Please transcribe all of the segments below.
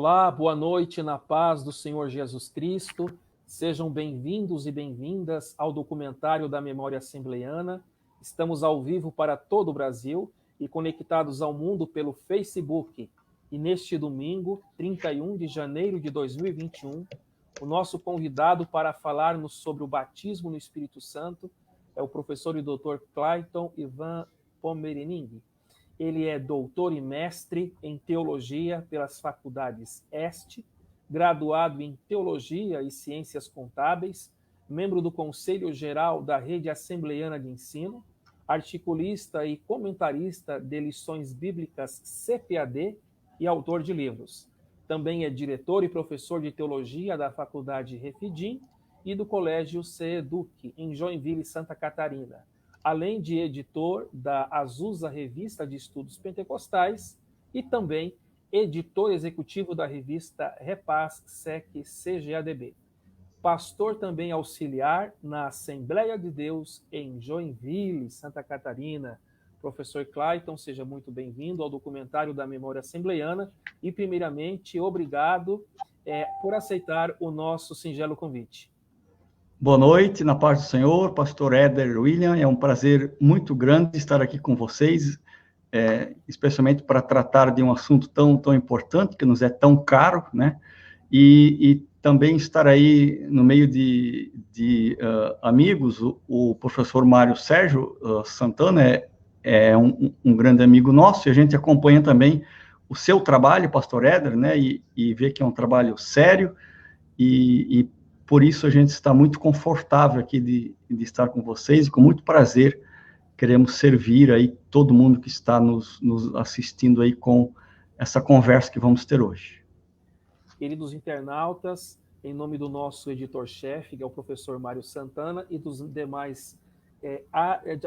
Olá, boa noite na paz do Senhor Jesus Cristo. Sejam bem-vindos e bem-vindas ao documentário da Memória Assembleiana. Estamos ao vivo para todo o Brasil e conectados ao mundo pelo Facebook. E neste domingo, 31 de janeiro de 2021, o nosso convidado para falarmos sobre o batismo no Espírito Santo é o professor e doutor Clayton Ivan Pommerenning. Ele é doutor e mestre em teologia pelas faculdades Este, graduado em teologia e ciências contábeis, membro do Conselho Geral da Rede Assembleiana de Ensino, articulista e comentarista de lições bíblicas CPAD e autor de livros. Também é diretor e professor de teologia da Faculdade Refidim e do Colégio CEDUC, em Joinville, Santa Catarina, além de editor da Azusa Revista de Estudos Pentecostais e também editor executivo da revista Repaz Sec CGADB. Pastor também auxiliar na Assembleia de Deus em Joinville, Santa Catarina. Professor Clayton, seja muito bem-vindo ao documentário da Memória Assembleiana e, primeiramente, obrigado por aceitar o nosso singelo convite. Boa noite, na paz do Senhor, pastor Éder William, é um prazer muito grande estar aqui com vocês, especialmente para tratar de um assunto tão importante, que nos é tão caro, né, e também estar aí no meio de amigos. O professor Mário Sérgio Santana é um grande amigo nosso, e a gente acompanha também o seu trabalho, pastor Éder, né, e vê que é um trabalho sério, e por isso a gente está muito confortável aqui de estar com vocês, e com muito prazer queremos servir aí todo mundo que está nos assistindo aí com essa conversa que vamos ter hoje. Queridos internautas, em nome do nosso editor-chefe, que é o professor Mário Santana, e dos demais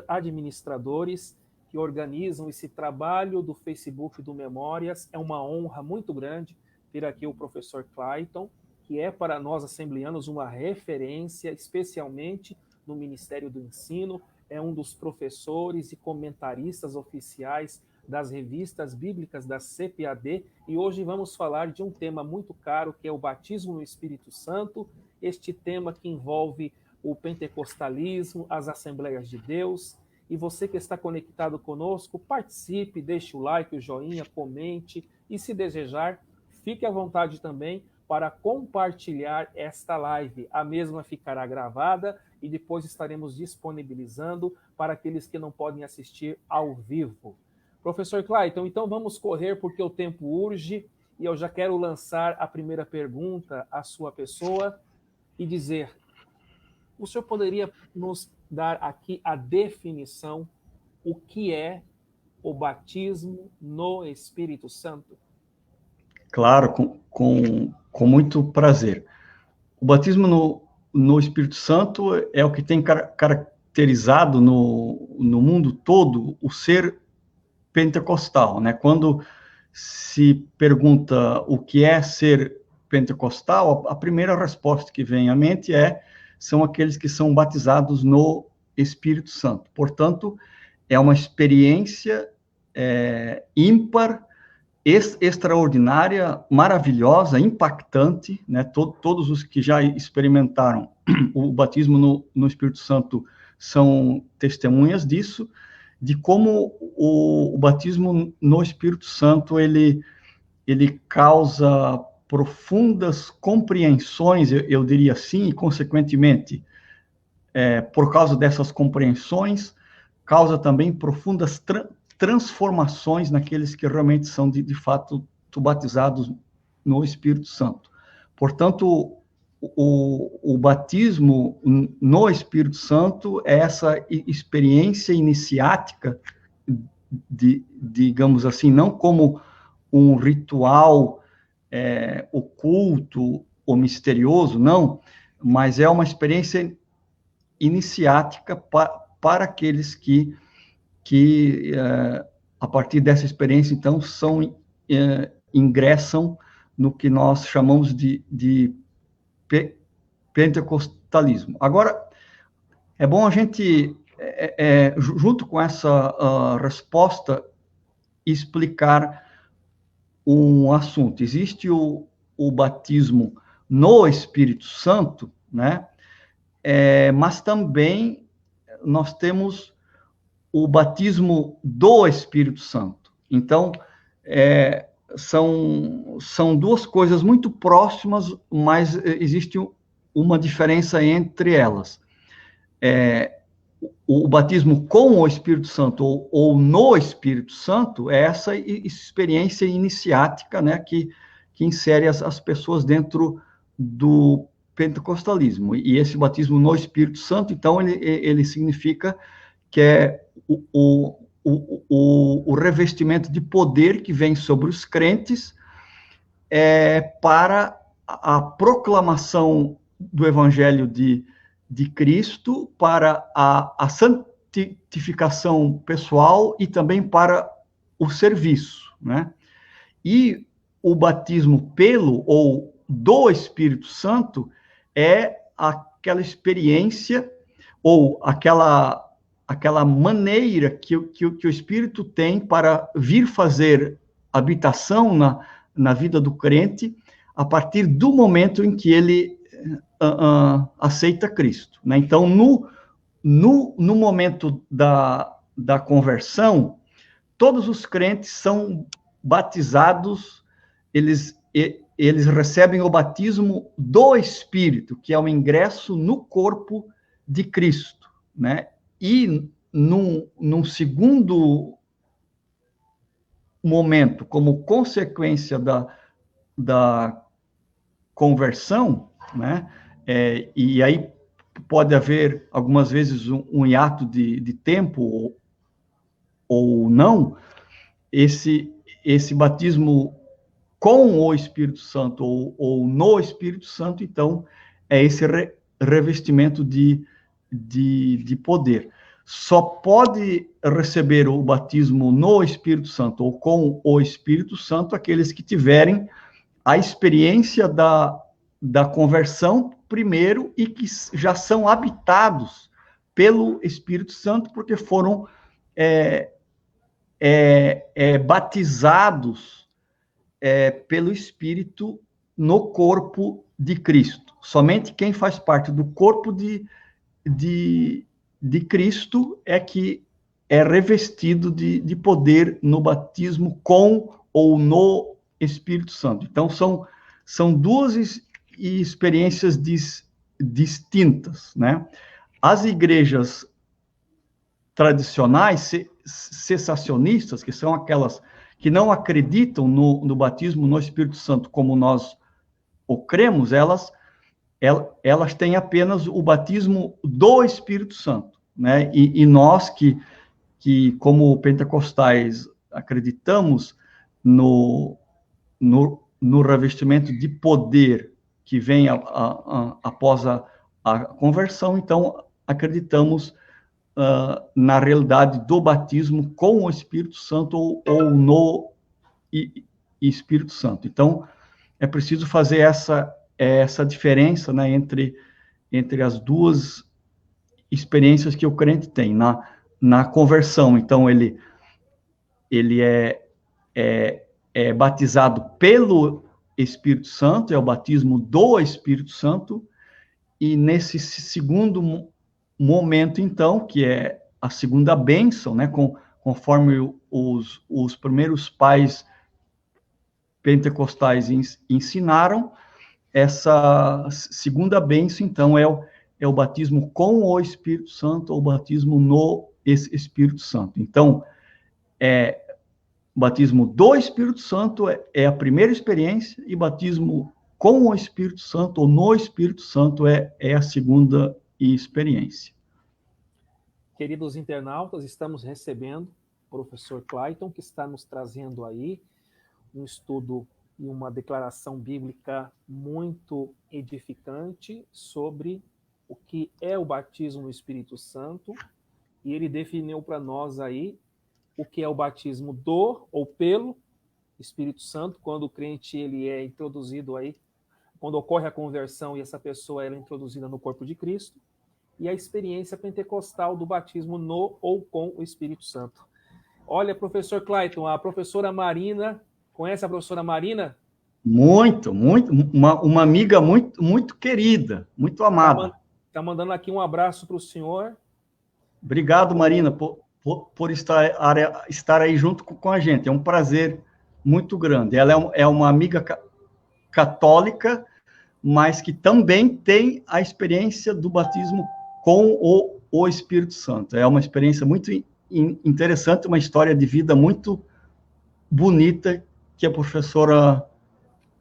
administradores que organizam esse trabalho do Facebook do Memórias, é uma honra muito grande ter aqui o professor Clayton, que é para nós assembleanos uma referência, especialmente no Ministério do Ensino, é um dos professores e comentaristas oficiais das revistas bíblicas da CPAD, e hoje vamos falar de um tema muito caro, que é o batismo no Espírito Santo, este tema que envolve o pentecostalismo, as Assembleias de Deus. E você que está conectado conosco, participe, deixe o like, o joinha, comente, e se desejar, fique à vontade também para compartilhar esta live. A mesma ficará gravada e depois estaremos disponibilizando para aqueles que não podem assistir ao vivo. Professor Clayton, então vamos correr porque o tempo urge e eu já quero lançar a primeira pergunta à sua pessoa e dizer: o senhor poderia nos dar aqui a definição, o que é o batismo no Espírito Santo? Claro, com muito prazer. O batismo no Espírito Santo é o que tem caracterizado no mundo todo o ser pentecostal, né? Quando se pergunta o que é ser pentecostal, a primeira resposta que vem à mente são aqueles que são batizados no Espírito Santo. Portanto, é uma experiência ímpar, extraordinária, maravilhosa, impactante, né? Todos os que já experimentaram o batismo no Espírito Santo são testemunhas disso, de como o batismo no Espírito Santo ele causa profundas compreensões, eu diria assim, e consequentemente, por causa dessas compreensões, causa também profundas transformações naqueles que realmente são, de fato, batizados no Espírito Santo. Portanto, o batismo no Espírito Santo é essa experiência iniciática, digamos assim, não como um ritual oculto ou misterioso, não, mas é uma experiência iniciática para aqueles que a partir dessa experiência, então, ingressam no que nós chamamos de pentecostalismo. Agora, é bom a gente, junto com essa resposta, explicar um assunto. Existe o batismo no Espírito Santo, né? Mas também nós temos o batismo do Espírito Santo. Então, são duas coisas muito próximas, mas existe uma diferença entre elas. O batismo com o Espírito Santo ou no Espírito Santo é essa experiência iniciática, né, que insere as pessoas dentro do pentecostalismo. E esse batismo no Espírito Santo, então, ele significa que é o revestimento de poder que vem sobre os crentes para a proclamação do Evangelho de Cristo, para a santificação pessoal e também para o serviço, né? E o batismo pelo ou do Espírito Santo é aquela experiência ou aquela maneira que o Espírito tem para vir fazer habitação na vida do crente a partir do momento em que ele aceita Cristo, né? Então, no momento da conversão, todos os crentes são batizados, eles recebem o batismo do Espírito, que é o ingresso no corpo de Cristo, né? E num segundo momento, como consequência da conversão, né? E aí pode haver, algumas vezes, um hiato de tempo ou não, esse batismo com o Espírito Santo ou no Espírito Santo, então, é esse revestimento de poder. Só pode receber o batismo no Espírito Santo ou com o Espírito Santo aqueles que tiverem a experiência da conversão primeiro e que já são habitados pelo Espírito Santo, porque foram batizados pelo Espírito no corpo de Cristo. Somente quem faz parte do corpo de Cristo é que é revestido de poder no batismo com ou no Espírito Santo. Então, são duas experiências distintas, né? As igrejas tradicionais, cessacionistas, que são aquelas que não acreditam no batismo no Espírito Santo como nós o cremos, elas têm apenas o batismo do Espírito Santo, né? E nós que como pentecostais acreditamos no revestimento de poder que vem após a conversão, então acreditamos na realidade do batismo com o Espírito Santo ou no Espírito Santo. Então, é preciso fazer essa diferença, né, entre as duas experiências que o crente tem. Na conversão, então, ele é batizado pelo Espírito Santo, é o batismo do Espírito Santo, e nesse segundo momento, então, que é a segunda bênção, né, conforme os primeiros pais pentecostais ensinaram, essa segunda bênção, então, é o batismo com o Espírito Santo, ou o batismo no Espírito Santo. Então, batismo do Espírito Santo é a primeira experiência, e batismo com o Espírito Santo, ou no Espírito Santo, é a segunda experiência. Queridos internautas, estamos recebendo o professor Clayton, que está nos trazendo aí um estudo e uma declaração bíblica muito edificante sobre o que é o batismo no Espírito Santo, e ele definiu para nós aí o que é o batismo do ou pelo Espírito Santo, quando o crente ele é introduzido aí, quando ocorre a conversão e essa pessoa ela é introduzida no corpo de Cristo, e a experiência pentecostal do batismo no ou com o Espírito Santo. Olha, professor Clayton, a professora Marina Conhece a professora Marina? Muito, uma amiga muito querida, muito amada. Tá mandando aqui um abraço para o senhor. Obrigado, Marina, por estar aí junto com a gente. É um prazer muito grande. Ela é uma amiga católica, mas que também tem a experiência do batismo com o Espírito Santo. É uma experiência muito interessante, uma história de vida muito bonita que a professora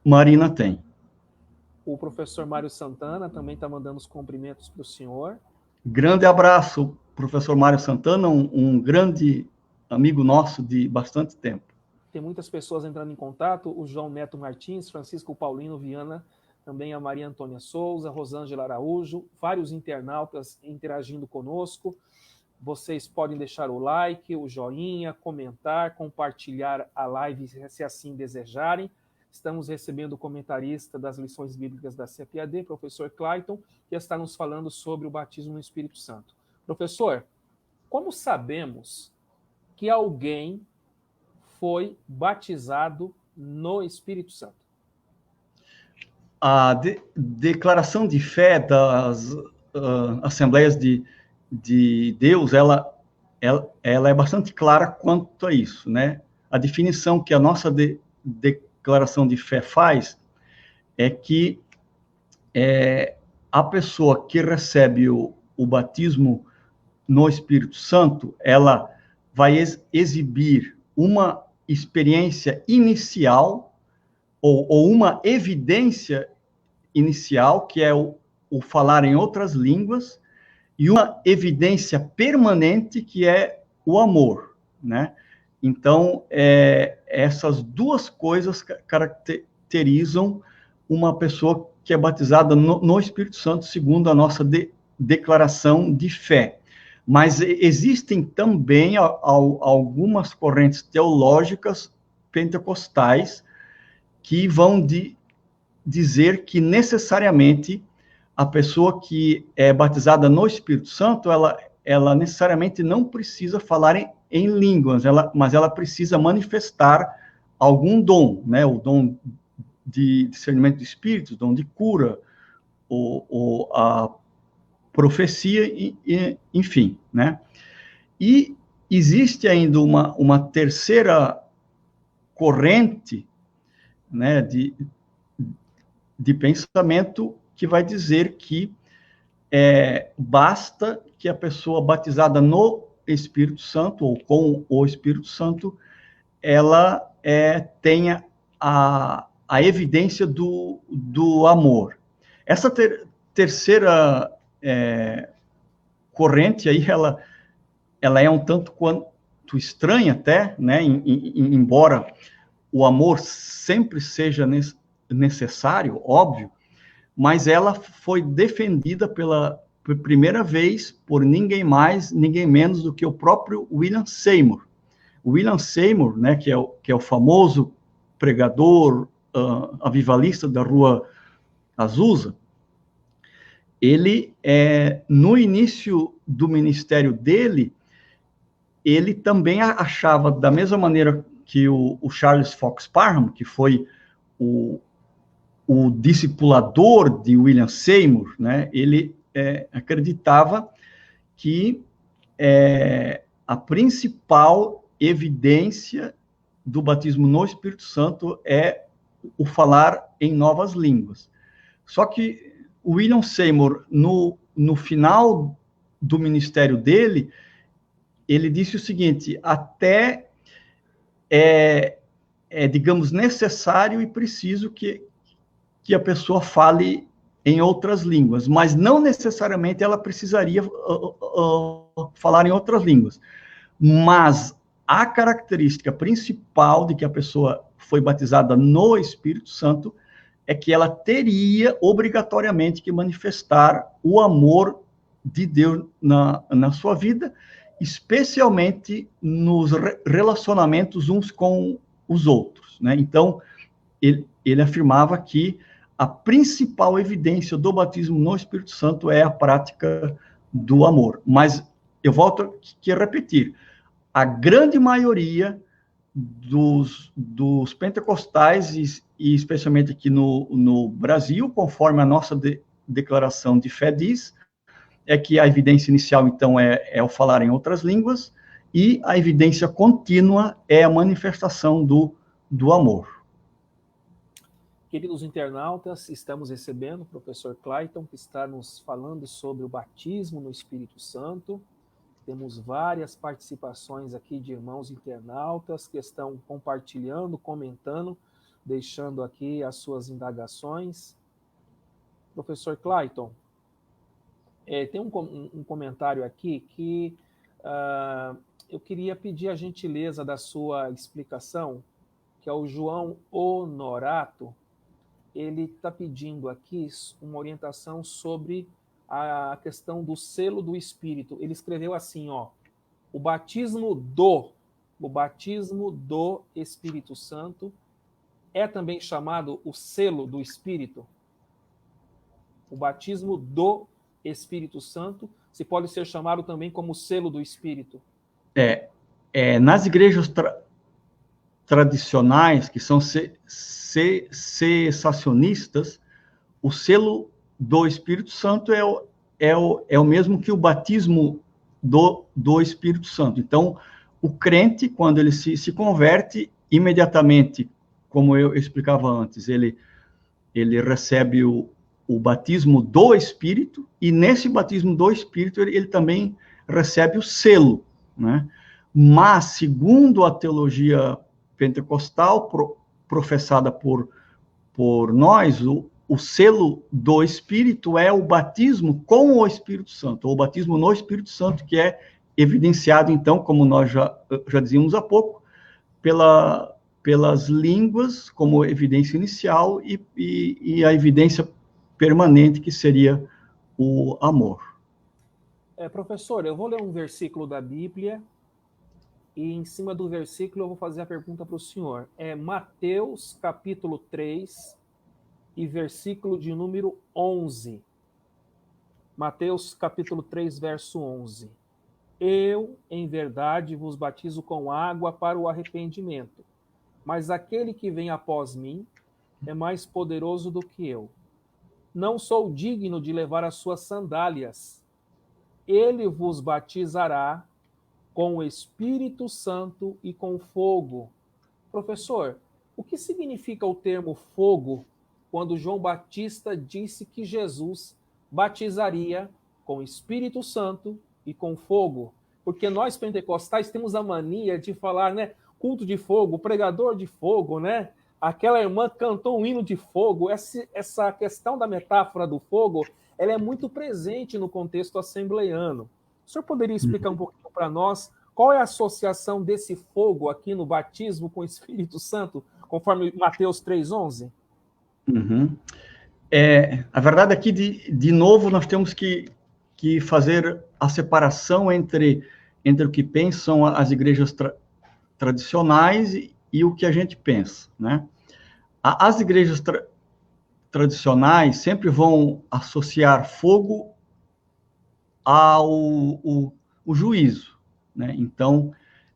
Marina tem. O professor Mário Santana também está mandando os cumprimentos para o senhor. Grande abraço, professor Mário Santana, um grande amigo nosso de bastante tempo. Tem muitas pessoas entrando em contato, o João Neto Martins, Francisco Paulino Viana, também a Maria Antônia Souza, Rosângela Araújo, vários internautas interagindo conosco. Vocês podem deixar o like, o joinha, comentar, compartilhar a live se assim desejarem. Estamos recebendo o comentarista das lições bíblicas da CPAD, professor Clayton, que está nos falando sobre o batismo no Espírito Santo. Professor, como sabemos que alguém foi batizado no Espírito Santo? A declaração de fé das Assembleias de Deus, ela é bastante clara quanto a isso, né? A definição que a nossa declaração de fé faz é que a pessoa que recebe o batismo no Espírito Santo, ela vai exibir uma experiência inicial ou uma evidência inicial, que é o falar em outras línguas, e uma evidência permanente, que é o amor, né? Então, essas duas coisas caracterizam uma pessoa que é batizada no Espírito Santo, segundo a nossa declaração de fé. Mas existem também algumas correntes teológicas pentecostais que vão dizer que necessariamente a pessoa que é batizada no Espírito Santo, ela necessariamente não precisa falar em línguas, mas ela precisa manifestar algum dom, né? O dom de discernimento de espíritos, dom de cura, ou a profecia, enfim, né? E existe ainda uma terceira corrente, né, de pensamento, que vai dizer que basta que a pessoa batizada no Espírito Santo, ou com o Espírito Santo, ela tenha a evidência do amor. Essa terceira corrente aí, ela é um tanto quanto estranha até, né? Embora o amor sempre seja necessário, óbvio, mas ela foi defendida pela primeira vez por ninguém mais, ninguém menos do que o próprio William Seymour. O William Seymour, né, que é o famoso pregador avivalista da Rua Azusa, ele, no início do ministério dele, ele também achava, da mesma maneira que o Charles Fox Parham, que foi o discipulador de William Seymour, né, ele acreditava que a principal evidência do batismo no Espírito Santo é o falar em novas línguas. Só que William Seymour, no final do ministério dele, ele disse o seguinte: até digamos, necessário e preciso que a pessoa fale em outras línguas, mas não necessariamente ela precisaria falar em outras línguas. Mas a característica principal de que a pessoa foi batizada no Espírito Santo é que ela teria obrigatoriamente que manifestar o amor de Deus na sua vida, especialmente nos relacionamentos uns com os outros, né? Então, ele afirmava que a principal evidência do batismo no Espírito Santo é a prática do amor. Mas eu volto aqui a repetir, a grande maioria dos pentecostais, e especialmente aqui no Brasil, conforme a nossa declaração de fé diz, é que a evidência inicial, então, é o falar em outras línguas, e a evidência contínua é a manifestação do amor. Queridos internautas, estamos recebendo o professor Clayton, que está nos falando sobre o batismo no Espírito Santo. Temos várias participações aqui de irmãos internautas que estão compartilhando, comentando, deixando aqui as suas indagações. Professor Clayton, tem um comentário aqui que eu queria pedir a gentileza da sua explicação, que é o João Honorato. Ele está pedindo aqui uma orientação sobre a questão do selo do Espírito. Ele escreveu assim, o batismo do Espírito Santo é também chamado o selo do Espírito? O batismo do Espírito Santo se pode ser chamado também como selo do Espírito? Nas igrejas tradicionais, que são cessacionistas, o selo do Espírito Santo é o mesmo que o batismo do Espírito Santo. Então, o crente, quando ele se converte, imediatamente, como eu explicava antes, ele recebe o batismo do Espírito, e nesse batismo do Espírito ele também recebe o selo, né? Mas, segundo a teologia pentecostal professada por nós, o selo do Espírito é o batismo com o Espírito Santo, ou o batismo no Espírito Santo, que é evidenciado, então, como nós já dizíamos há pouco, pelas línguas, como evidência inicial, e a evidência permanente, que seria o amor. Professor, eu vou ler um versículo da Bíblia, e em cima do versículo eu vou fazer a pergunta para o senhor. É Mateus, capítulo 3, e versículo de número 11. Mateus, capítulo 3, verso 11. Eu, em verdade, vos batizo com água para o arrependimento, mas aquele que vem após mim é mais poderoso do que eu. Não sou digno de levar as suas sandálias. Ele vos batizará com o Espírito Santo e com fogo. Professor, o que significa o termo fogo quando João Batista disse que Jesus batizaria com o Espírito Santo e com fogo? Porque nós pentecostais temos a mania de falar, né, culto de fogo, pregador de fogo, né? Aquela irmã cantou um hino de fogo. Essa questão da metáfora do fogo, ela é muito presente no contexto assembleiano. O senhor poderia explicar um pouquinho para nós qual é a associação desse fogo aqui no batismo com o Espírito Santo, conforme Mateus 3,11? A verdade aqui, de novo, nós temos que fazer a separação entre o que pensam as igrejas tradicionais e o que a gente pensa, né? As igrejas tradicionais sempre vão associar fogo ao juízo, né? Então,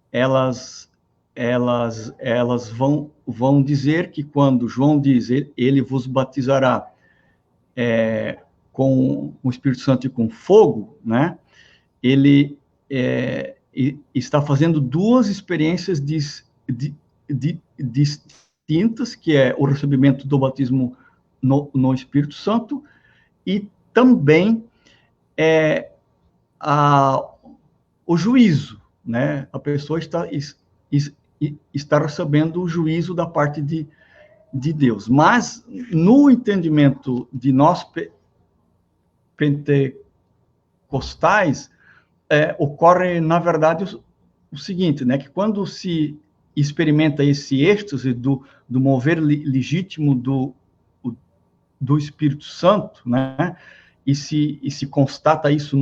elas vão dizer que quando João diz, ele vos batizará com o Espírito Santo e com fogo, né? Ele está fazendo duas experiências distintas, que é o recebimento do batismo no Espírito Santo, e também o juízo, né? A pessoa está recebendo o juízo da parte de Deus. Mas, no entendimento de nós pentecostais, ocorre, na verdade, o seguinte, né? Que quando se experimenta esse êxtase do mover legítimo do Espírito Santo, né? E se constata isso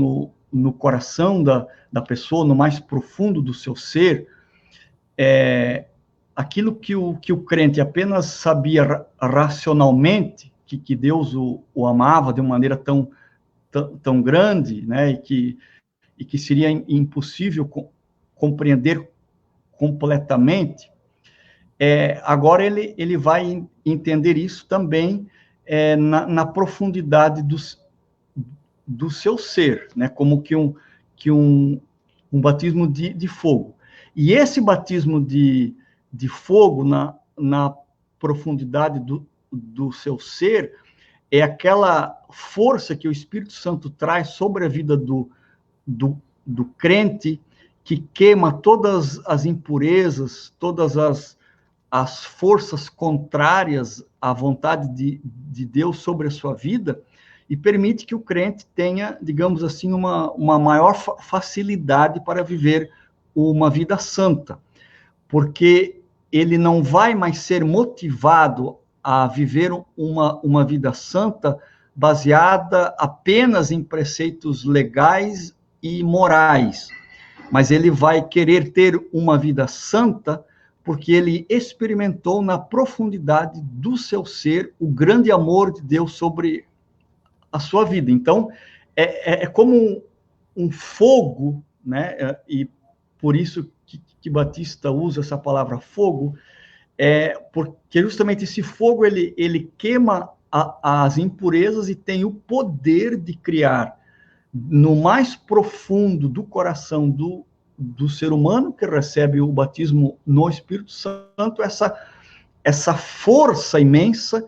no coração da pessoa, no mais profundo do seu ser, aquilo que o crente apenas sabia racionalmente, que Deus o amava de uma maneira tão grande, né? E que seria impossível compreender completamente, agora ele vai entender isso também na profundidade do seu ser, né? Como que um batismo de fogo. E esse batismo de fogo na profundidade do seu ser é aquela força que o Espírito Santo traz sobre a vida do crente, que queima todas as impurezas, todas as forças contrárias à vontade de Deus sobre a sua vida, e permite que o crente tenha, digamos assim, uma maior facilidade para viver uma vida santa, porque ele não vai mais ser motivado a viver uma vida santa baseada apenas em preceitos legais e morais, mas ele vai querer ter uma vida santa porque ele experimentou na profundidade do seu ser o grande amor de Deus sobre a sua vida. Então, é como um fogo, né? E por isso que Batista usa essa palavra fogo, porque justamente esse fogo ele queima as impurezas e tem o poder de criar no mais profundo do coração do ser humano que recebe o batismo no Espírito Santo, essa força imensa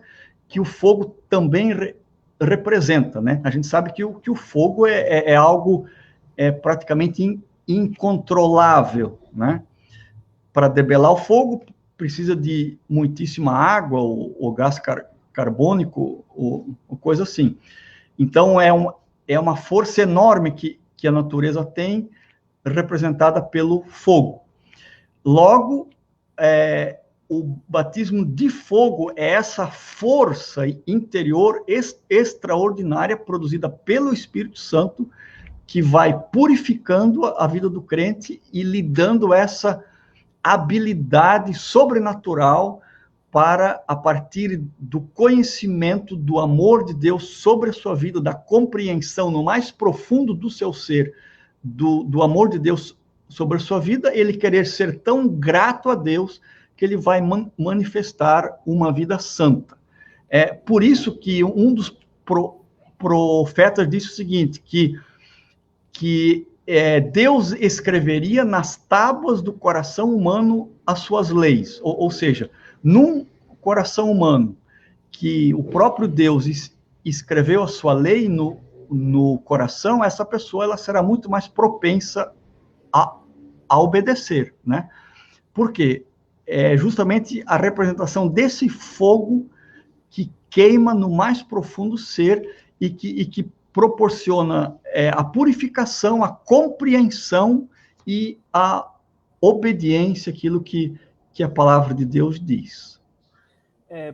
que o fogo também representa, né? A gente sabe que o fogo é algo praticamente incontrolável, né? Para debelar o fogo precisa de muitíssima água ou gás carbônico ou coisa assim. Então é uma força enorme que a natureza tem, representada pelo fogo. Logo, o batismo de fogo é essa força interior extraordinária produzida pelo Espírito Santo, que vai purificando a vida do crente e lhe dando essa habilidade sobrenatural para, a partir do conhecimento do amor de Deus sobre a sua vida, da compreensão no mais profundo do seu ser, do amor de Deus sobre a sua vida, ele querer ser tão grato a Deus que ele vai manifestar uma vida santa. É por isso que um dos profetas disse o seguinte, que Deus escreveria nas tábuas do coração humano as suas leis, ou seja, num coração humano que o próprio Deus escreveu a sua lei no coração, essa pessoa ela será muito mais propensa a obedecer, né? Por quê? É justamente a representação desse fogo que queima no mais profundo ser e que proporciona a purificação, a compreensão e a obediência àquilo que a palavra de Deus diz.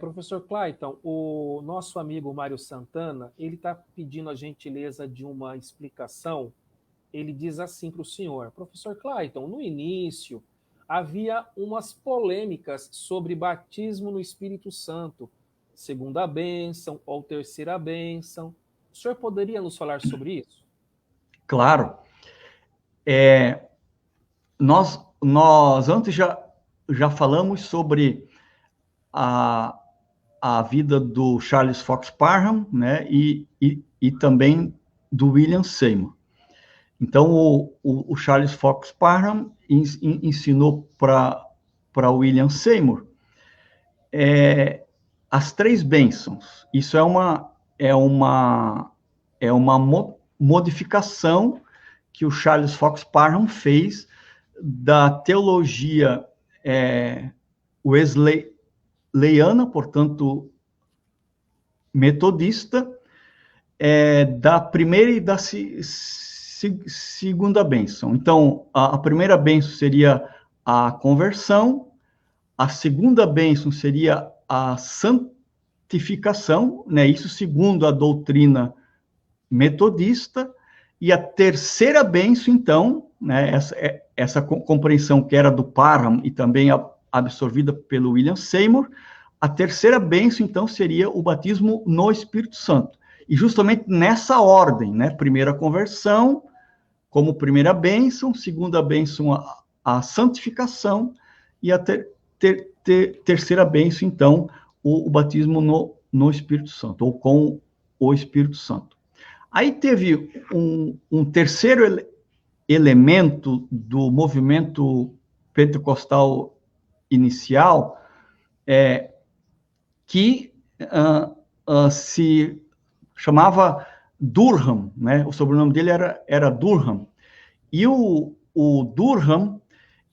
Professor Clayton, o nosso amigo Mário Santana, ele está pedindo a gentileza de uma explicação. Ele diz assim para o senhor: professor Clayton, no início havia umas polêmicas sobre batismo no Espírito Santo, segunda bênção ou terceira bênção. O senhor poderia nos falar sobre isso? Claro. Nós antes já falamos sobre a vida do Charles Fox Parham, né, e também do William Seymour. Então, o Charles Fox Parham ensinou para William Seymour as três bênçãos. Isso é uma modificação que o Charles Fox Parham fez da teologia wesleyana, portanto, metodista, da primeira e da segunda bênção. Então, a primeira bênção seria a conversão, a segunda bênção seria a santificação, né? Isso segundo a doutrina metodista, e a terceira bênção, então, né, essa compreensão que era do Parham e também absorvida pelo William Seymour, a terceira bênção, então, seria o batismo no Espírito Santo. E justamente nessa ordem, né? Primeira conversão, como primeira bênção, segunda bênção a santificação, e a terceira bênção, então, o batismo no Espírito Santo, ou com o Espírito Santo. Aí teve um terceiro elemento do movimento pentecostal inicial, que se chamava Durham, né? O sobrenome dele era Durham. E o Durham,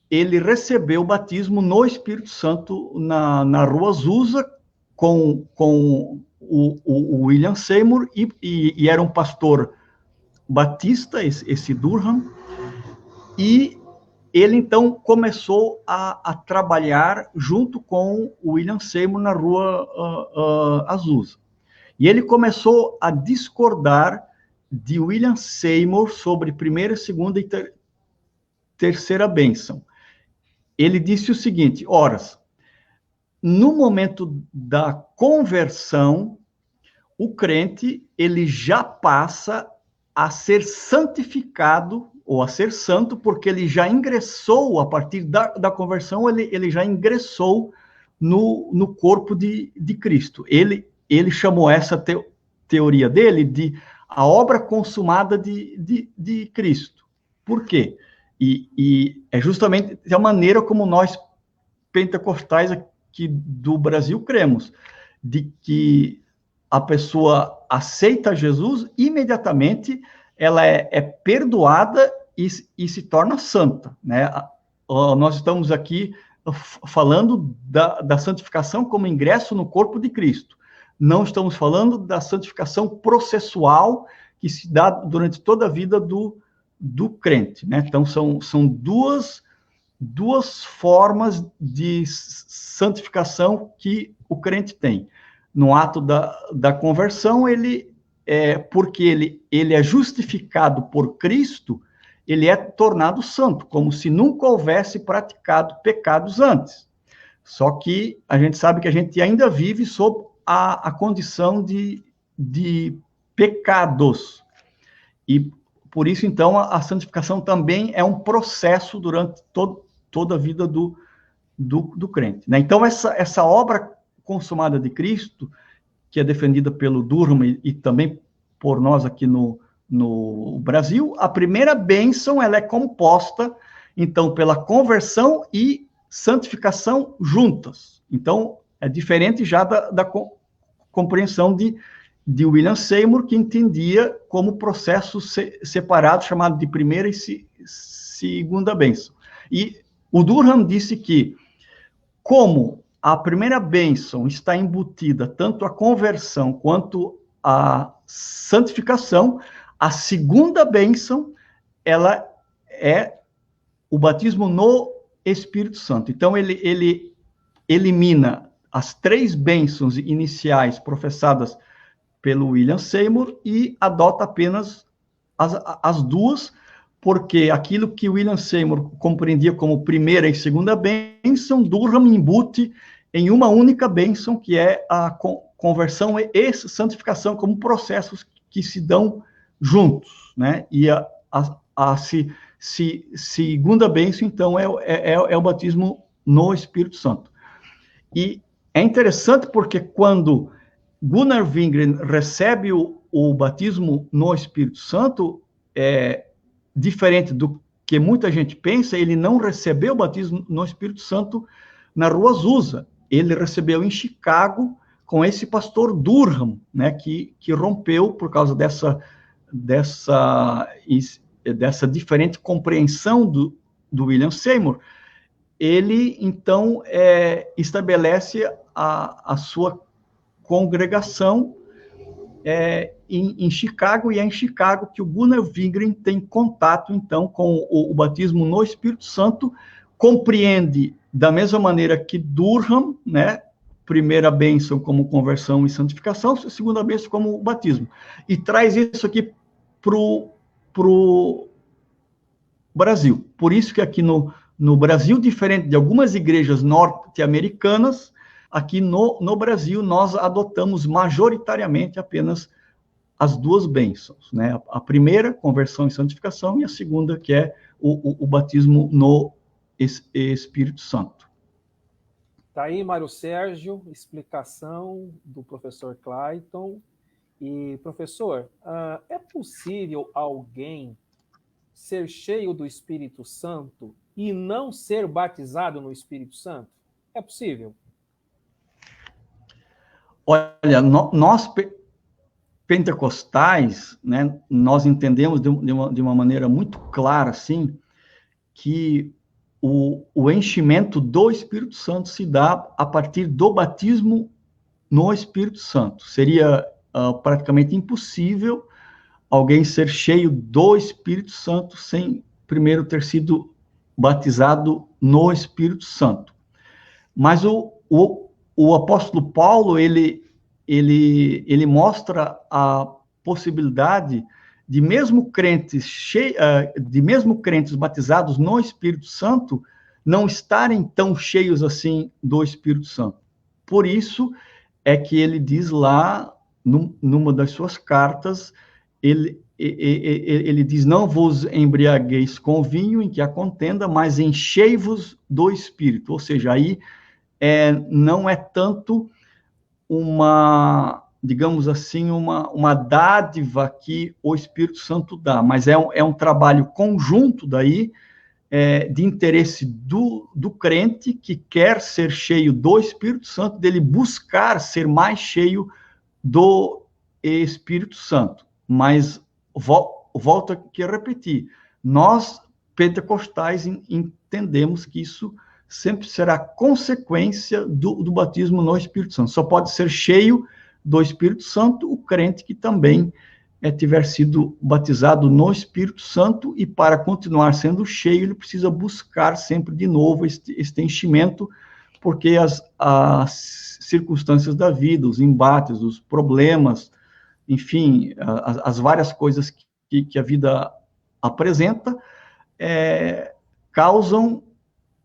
ele recebeu o batismo no Espírito Santo na Rua Azusa, com o William Seymour, e era um pastor batista, esse Durham, e ele, então, começou a trabalhar junto com o William Seymour na Rua Azusa. E ele começou a discordar de William Seymour sobre primeira, segunda e terceira bênção. Ele disse o seguinte: ora, no momento da conversão, o crente, ele já passa a ser santificado, ou a ser santo, porque ele já ingressou, a partir da conversão, ele já ingressou no corpo de Cristo. Ele chamou essa teoria dele de a obra consumada de Cristo. Por quê? E é justamente a maneira como nós, pentecostais aqui do Brasil, cremos, de que a pessoa aceita Jesus, imediatamente ela é perdoada e se torna santa, né? Nós estamos aqui falando da santificação como ingresso no corpo de Cristo. Não estamos falando da santificação processual que se dá durante toda a vida do crente, né? Então, são duas formas de santificação que o crente tem. No ato da conversão, porque ele é justificado por Cristo, ele é tornado santo, como se nunca houvesse praticado pecados antes. Só que a gente sabe que a gente ainda vive sob a condição de pecados. E por isso, então, a santificação também é um processo durante toda a vida do crente, né? Então, essa obra consumada de Cristo, que é defendida pelo Durham e também por nós aqui no Brasil, a primeira bênção, ela é composta, então, pela conversão e santificação juntas. Então, é diferente já da compreensão de William Seymour, que entendia como processo separado, chamado de primeira e segunda bênção. E o Durham disse que, como a primeira bênção está embutida tanto a conversão quanto a santificação, a segunda bênção, ela é o batismo no Espírito Santo. Então, ele elimina as três bênçãos iniciais professadas pelo William Seymour e adota apenas as duas, porque aquilo que William Seymour compreendia como primeira e segunda bênção, Durham embute em uma única bênção, que é a conversão e santificação como processos que se dão juntos, né? E a segunda bênção, então, é o batismo no Espírito Santo. E é interessante porque quando Gunnar Wingren recebe o batismo no Espírito Santo, diferente do que muita gente pensa, ele não recebeu o batismo no Espírito Santo na Rua Azusa. Ele recebeu em Chicago com esse pastor Durham, né, que rompeu por causa dessa diferente compreensão do William Seymour. Ele, então, estabelece a sua congregação em Chicago, e é em Chicago que o Gunnar Wingren tem contato, então, com o batismo no Espírito Santo, compreende da mesma maneira que Durham, né, primeira bênção como conversão e santificação, segunda bênção como batismo, e traz isso aqui pro Brasil. Por isso que aqui no Brasil, diferente de algumas igrejas norte-americanas, aqui no Brasil nós adotamos majoritariamente apenas as duas bênçãos, né? A primeira, conversão e santificação, e a segunda, que é o batismo no Espírito Santo. Tá aí, Mário Sérgio, explicação do professor Clayton. E, professor, é possível alguém ser cheio do Espírito Santo e não ser batizado no Espírito Santo? É possível? Olha, nós pentecostais, né, nós entendemos de uma maneira muito clara, assim, que o enchimento do Espírito Santo se dá a partir do batismo no Espírito Santo. Seria praticamente impossível alguém ser cheio do Espírito Santo sem primeiro ter sido batizado no Espírito Santo. Mas o apóstolo Paulo, ele mostra a possibilidade de mesmo crentes batizados no Espírito Santo não estarem tão cheios assim do Espírito Santo. Por isso é que ele diz lá, numa das suas cartas, ele diz, não vos embriagueis com vinho em que há contenda, mas enchei-vos do Espírito. Ou seja, aí não é tanto digamos assim, uma dádiva que o Espírito Santo dá, mas é um trabalho conjunto daí, de interesse do crente que quer ser cheio do Espírito Santo, dele buscar ser mais cheio do Espírito Santo. Mas, volto aqui a repetir, nós, pentecostais, entendemos que isso sempre será consequência do batismo no Espírito Santo. Só pode ser cheio do Espírito Santo o crente que também tiver sido batizado no Espírito Santo, e para continuar sendo cheio, ele precisa buscar sempre de novo este enchimento, porque as circunstâncias da vida, os embates, os problemas, enfim, as várias coisas que a vida apresenta, causam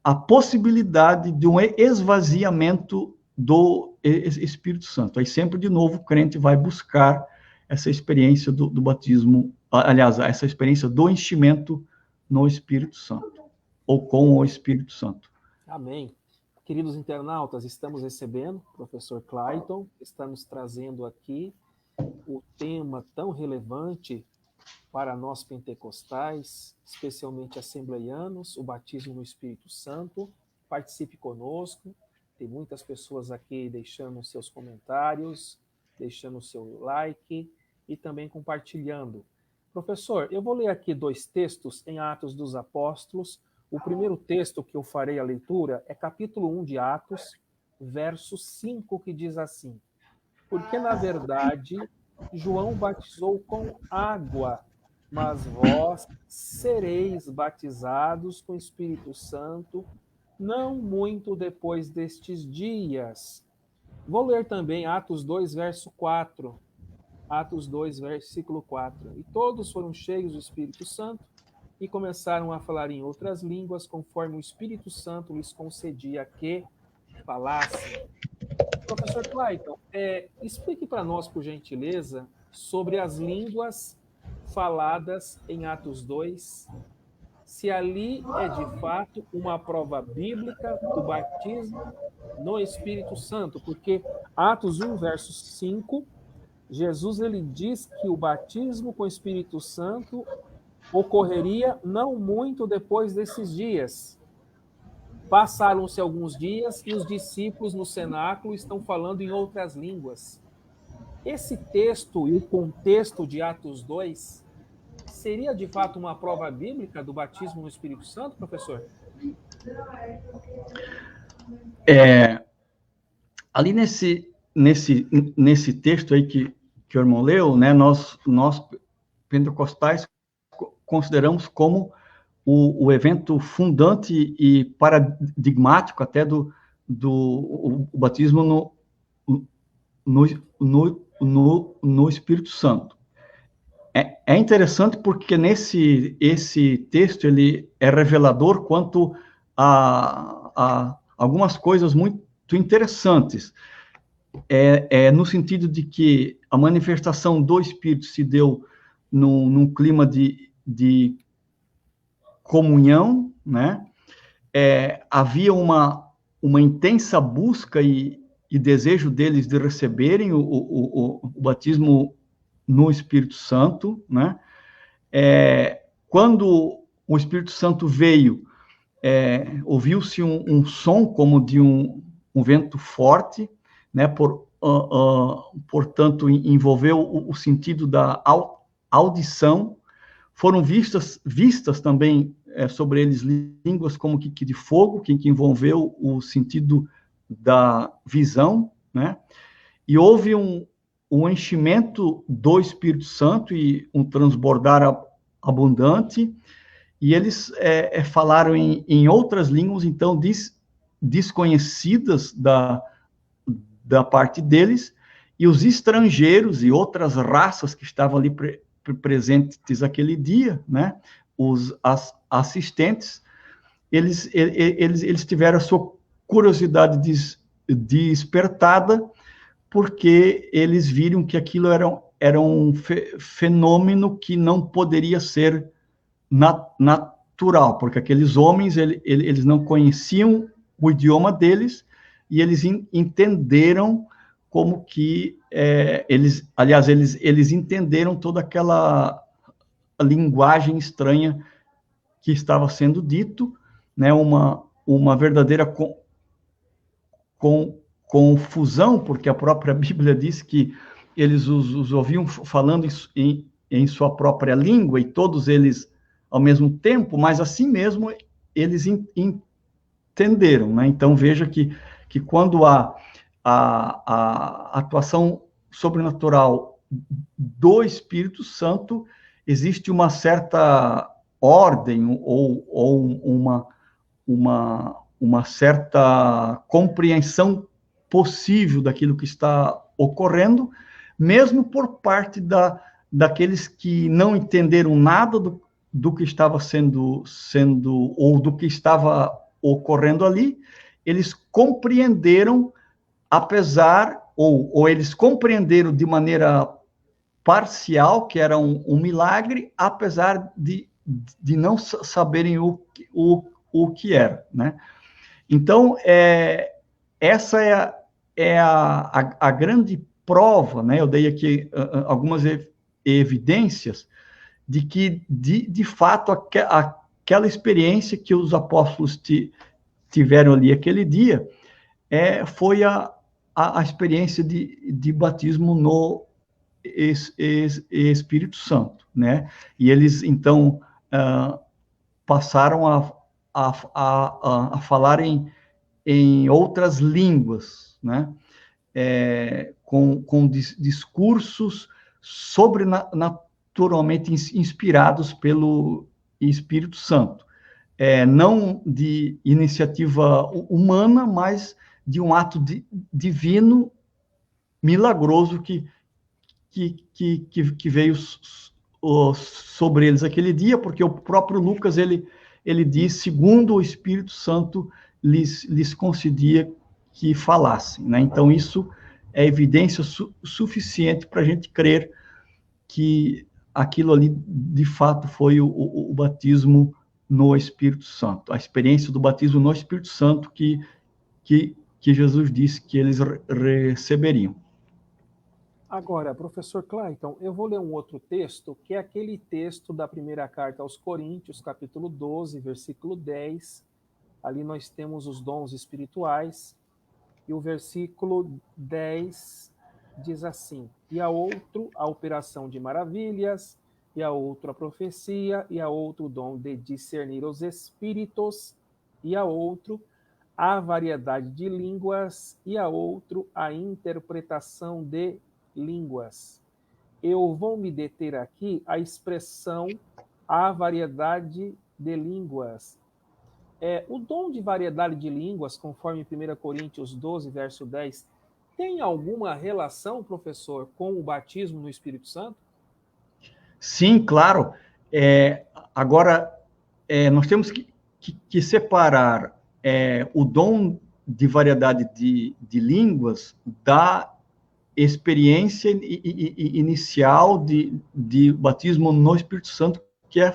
a possibilidade de um esvaziamento do Espírito Santo. Aí sempre, de novo, o crente vai buscar essa experiência do batismo, aliás, essa experiência do enchimento no Espírito Santo, ou com o Espírito Santo. Amém. Queridos internautas, estamos recebendo o professor Clayton, está nos trazendo aqui o tema tão relevante para nós pentecostais, especialmente assembleianos, o batismo no Espírito Santo. Participe conosco, tem muitas pessoas aqui deixando seus comentários, deixando o seu like e também compartilhando. Professor, eu vou ler aqui 2 textos em Atos dos Apóstolos. O primeiro texto que eu farei a leitura é capítulo 1 de Atos, verso 5, que diz assim: porque, na verdade, João batizou com água, mas vós sereis batizados com o Espírito Santo não muito depois destes dias. Vou ler também Atos 2, verso 4. Atos 2, versículo 4. E todos foram cheios do Espírito Santo e começaram a falar em outras línguas, conforme o Espírito Santo lhes concedia que falassem. Professor Clayton, explique para nós, por gentileza, sobre as línguas faladas em Atos 2, se ali é de fato uma prova bíblica do batismo no Espírito Santo, porque Atos 1, verso 5, Jesus ele diz que o batismo com o Espírito Santo ocorreria não muito depois desses dias. Passaram-se alguns dias e os discípulos no cenáculo estão falando em outras línguas. Esse texto e o contexto de Atos 2 seria de fato uma prova bíblica do batismo no Espírito Santo, professor? Ali nesse texto aí que o irmão leu, né, nós pentecostais consideramos como o evento fundante e paradigmático até do batismo no Espírito Santo. É interessante porque esse texto ele é revelador quanto a algumas coisas muito interessantes. No sentido de que a manifestação do Espírito se deu num clima de comunhão, né? Havia uma uma intensa busca e desejo deles de receberem o batismo no Espírito Santo, né? Quando o Espírito Santo veio, ouviu-se um som como de um vento forte, né? Portanto, envolveu o sentido da audição. Foram vistas também sobre eles línguas como que de fogo, que envolveu o sentido da visão, né? E houve um enchimento do Espírito Santo e um transbordar abundante, e eles falaram em outras línguas, então, desconhecidas da parte deles, e os estrangeiros e outras raças que estavam ali presentes aquele dia, né? Os assistentes, eles tiveram a sua curiosidade despertada, porque eles viram que aquilo era um fenômeno que não poderia ser natural, porque aqueles homens, eles não conheciam o idioma deles, e eles entenderam como que eles entenderam toda aquela linguagem estranha que estava sendo dito, né? Uma verdadeira confusão, porque a própria Bíblia diz que eles os ouviam falando em sua própria língua, e todos eles ao mesmo tempo, mas assim mesmo eles entenderam, né? Então veja que quando a atuação sobrenatural do Espírito Santo, existe uma certa ordem ou uma certa compreensão possível daquilo que está ocorrendo, mesmo por parte daqueles que não entenderam nada do que estava sendo ou do que estava ocorrendo ali. Eles compreenderam, apesar, ou eles compreenderam de maneira parcial, que era um milagre, apesar de não saberem o que era, né? Então, essa é a grande prova, né? Eu dei aqui algumas evidências de que, de fato, aquela experiência que os apóstolos tiveram ali aquele dia foi a experiência de batismo no Espírito Santo, né? E eles, então, passaram a falar em outras línguas, né? Com discursos sobrenaturalmente inspirados pelo Espírito Santo. Não de iniciativa humana, mas de um ato divino, milagroso, que veio sobre eles aquele dia, porque o próprio Lucas, ele diz, segundo o Espírito Santo lhes concedia que falassem, né? Então, isso é evidência suficiente para a gente crer que aquilo ali, de fato, foi o batismo no Espírito Santo, a experiência do batismo no Espírito Santo que Jesus disse que eles receberiam. Agora, professor Clayton, eu vou ler um outro texto, que é aquele texto da primeira carta aos Coríntios, capítulo 12, versículo 10. Ali nós temos os dons espirituais, e o versículo 10 diz assim: e a outro a operação de maravilhas, e a outro a profecia, e a outro o dom de discernir os espíritos, e a outro a variedade de línguas, e a outro a interpretação de línguas. Eu vou me deter aqui a expressão a variedade de línguas. O dom de variedade de línguas, conforme 1 Coríntios 12, verso 10, tem alguma relação, professor, com o batismo no Espírito Santo? Sim, claro. Agora, nós temos que separar o dom de variedade de línguas da experiência inicial de batismo no Espírito Santo, que é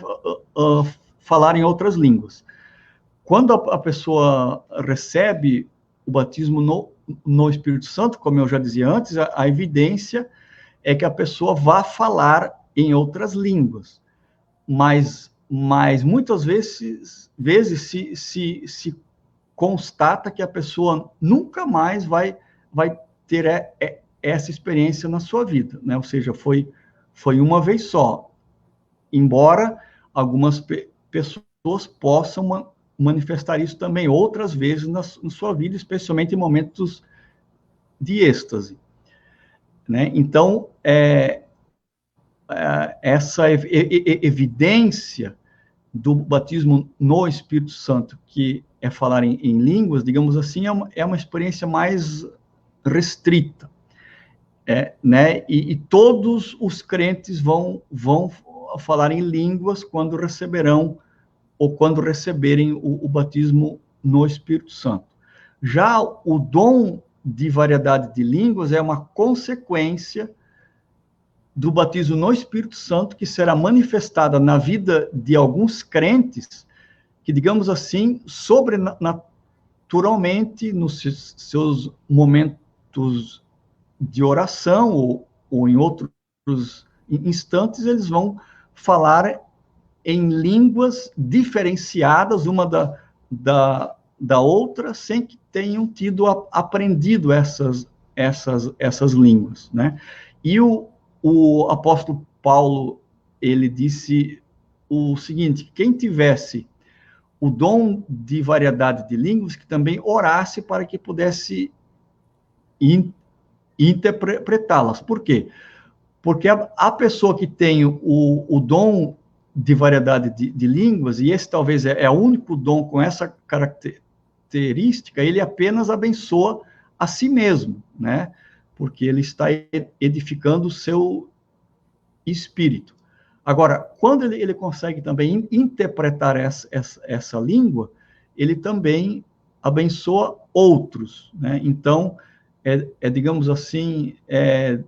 falar em outras línguas. Quando a pessoa recebe batismo no Espírito Santo, como eu já dizia antes, a evidência é que a pessoa vá falar em outras línguas, mas muitas vezes se constata que a pessoa nunca mais vai ter essa experiência na sua vida, né? Ou seja, foi uma vez só, embora algumas pessoas possam manifestar isso também outras vezes na sua vida, especialmente em momentos de êxtase, né? Então, essa evidência do batismo no Espírito Santo, que é falar em línguas, digamos assim, é uma experiência mais restrita, né? E todos os crentes vão falar em línguas quando receberão ou quando receberem o batismo no Espírito Santo. Já o dom de variedade de línguas é uma consequência do batismo no Espírito Santo, que será manifestada na vida de alguns crentes, que, digamos assim, sobrenaturalmente, nos seus momentos de oração ou em outros instantes, eles vão falar em línguas diferenciadas uma da outra, sem que tenham tido aprendido essas línguas, né? E o apóstolo Paulo, ele disse o seguinte: quem tivesse o dom de variedade de línguas, que também orasse para que pudesse interpretá-las. Por quê? Porque a pessoa que tem o dom de variedade de línguas, e esse talvez é o único dom com essa característica, ele apenas abençoa a si mesmo, né? Porque ele está edificando o seu espírito. Agora, quando ele consegue também interpretar essa língua, ele também abençoa outros, né? Então, digamos assim,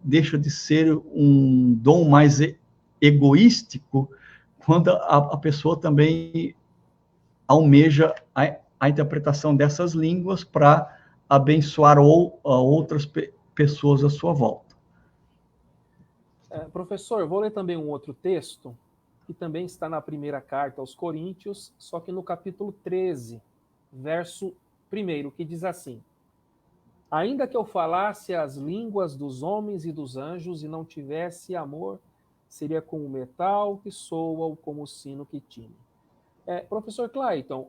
deixa de ser um dom mais egoístico, quando a pessoa também almeja a interpretação dessas línguas para abençoar outras pessoas à sua volta. Professor, eu vou ler também um outro texto, que também está na primeira carta aos Coríntios, só que no capítulo 13, verso 1, que diz assim: ainda que eu falasse as línguas dos homens e dos anjos e não tivesse amor, seria como o metal que soa ou como o sino que tine. Professor Clayton,